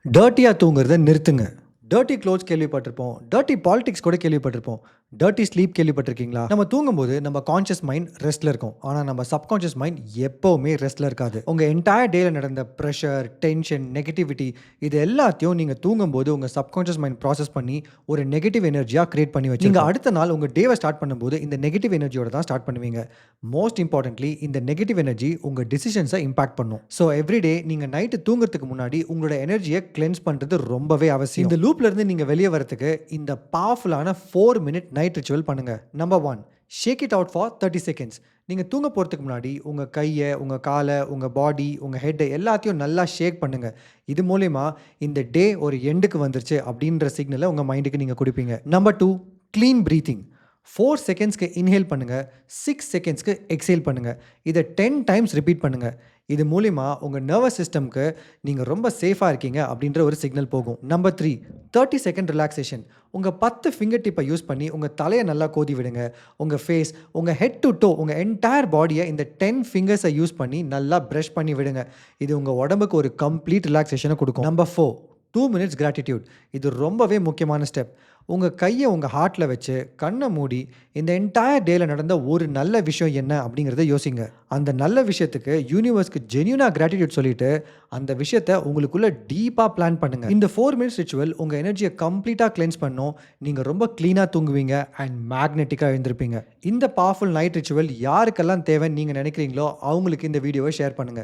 டர்ட்டியா தூங்குறத நிறுத்துங்க. Dirty clothes கேள்விப்பட்டிருப்போம். Dirty politics கூட கேள்விப்பட்டிருப்போம். டர்ட்டி ஸ்லீப் கேள்விப்பட்டிருக்கீங்களா? நம்ம தூங்கும்போது நம்ம கான்ஷியஸ் மைண்ட் ரெஸ்ட்ல இருக்கும். ஆனா நம்ம சப்கான்ஷியஸ் மைண்ட் எப்பவுமே ரெஸ்ட்ல இருக்காது. உங்க என்டையர் டேல நடந்த பிரஷர், டென்ஷன், நெகட்டிவிட்டி இது எல்லாத்தையும் நீங்க தூங்கும்போது உங்க சப்கான்ஷியஸ் மைண்ட் ப்ராசஸ் பண்ணி ஒரு நெகட்டிவ் எனர்ஜியா கிரியேட் பண்ணி வச்சிருக்கும். நீங்க அடுத்த நாள் உங்க டேவ ஸ்டார்ட் பண்ணும்போது இந்த நெகட்டிவ் எனர்ஜியோட தான் ஸ்டார்ட் பண்ணுவீங்க. மோஸ்ட் இம்பார்ட்டன்ட்லி இந்த நெகட்டிவ் எனர்ஜி உங்க டிசிஷன்ஸை இம்பாக்ட் பண்ணும். ஸோ எவ்ரிடே நீங்க நைட்டு தூங்குறதுக்கு முன்னாடி உங்களோட எனர்ஜியை கிளென்ஸ் பண்றது ரொம்பவே அவசியம். இந்த லூப்ல இருந்து நீங்க வெளியே வரதுக்கு இந்த பவர்ஃபுல்லான 4 மினிட் நைட் ரிச்சுவல் பண்ணுங்க. Number 1, shake it out for 30 seconds. நீங்க தூங்க போறதுக்கு முன்னாடி உங்க கையை, உங்க காலை, உங்க பாடி, உங்க ஹெட் எல்லாத்தையும் நல்லா ஷேக் பண்ணுங்க. இது மூலயமா இந்த டே ஒரு எண்டுக்கு வந்துருச்சு அப்படின்ற சிக்னலை உங்க மைண்டுக்கு நீங்க கொடுப்பீங்க. Number 2, clean breathing. 4 செகண்ட்ஸ்க்கு இன்ஹேல் பண்ணுங்க, 6 செகண்ட்ஸ்க்கு எக்ஸேல் பண்ணுங்க. இதை 10 டைம்ஸ் ரிப்பீட் பண்ணுங்க. இது மூலிமா உங்க நர்வஸ் சிஸ்டம்க்கு நீங்க ரொம்ப சேஃபா இருக்கீங்க அப்படின்ற ஒரு சிக்னல் போகும். Number 3, 30 second relaxation. உங்க 10 ஃபிங்கர் டிப்பை யூஸ் பண்ணி உங்க தலையை நல்லா கோதி விடுங்க. உங்க ஃபேஸ், உங்க ஹெட் டு டோ, உங்க என்டையர் பாடியை இந்த 10 ஃபிங்கர்ஸை யூஸ் பண்ணி நல்லா ப்ரஷ் பண்ணி விடுங்க. இது உங்க உடம்புக்கு ஒரு கம்ப்ளீட் ரிலாக்ஸேஷனை கொடுக்கும். Number 4, 2 minutes gratitude. இது ரொம்பவே முக்கியமான ஸ்டெப். உங்க கையை உங்க ஹார்ட்ல வச்சு கண்ணை மூடி இந்த என்டையர் டேல நடந்த ஒரு நல்ல விஷயம் என்ன அப்படிங்கிறத யோசிங்க. அந்த நல்ல விஷயத்துக்கு யூனிவர்ஸ்க்கு ஜென்யூனா கிராட்டிடியூட் சொல்லிட்டு அந்த விஷயத்தை உங்களுக்குள்ள டீப்பா பிளான் பண்ணுங்க. இந்த 4 மினிட்ஸ் ரிச்சுவல் உங்க எனர்ஜியை கம்ப்ளீட்டா கிளென்ஸ் பண்ணும். நீங்க ரொம்ப கிளீனா தூங்குவீங்க அண்ட் மேக்னெட்டிக்கா எழுந்திருப்பீங்க. இந்த பவர்ஃபுல் நைட் ரிச்சுவல் யாருக்கெல்லாம் தேவைன்னு நீங்க நினைக்கிறீங்களோ அவங்களுக்கு இந்த வீடியோவை ஷேர் பண்ணுங்க.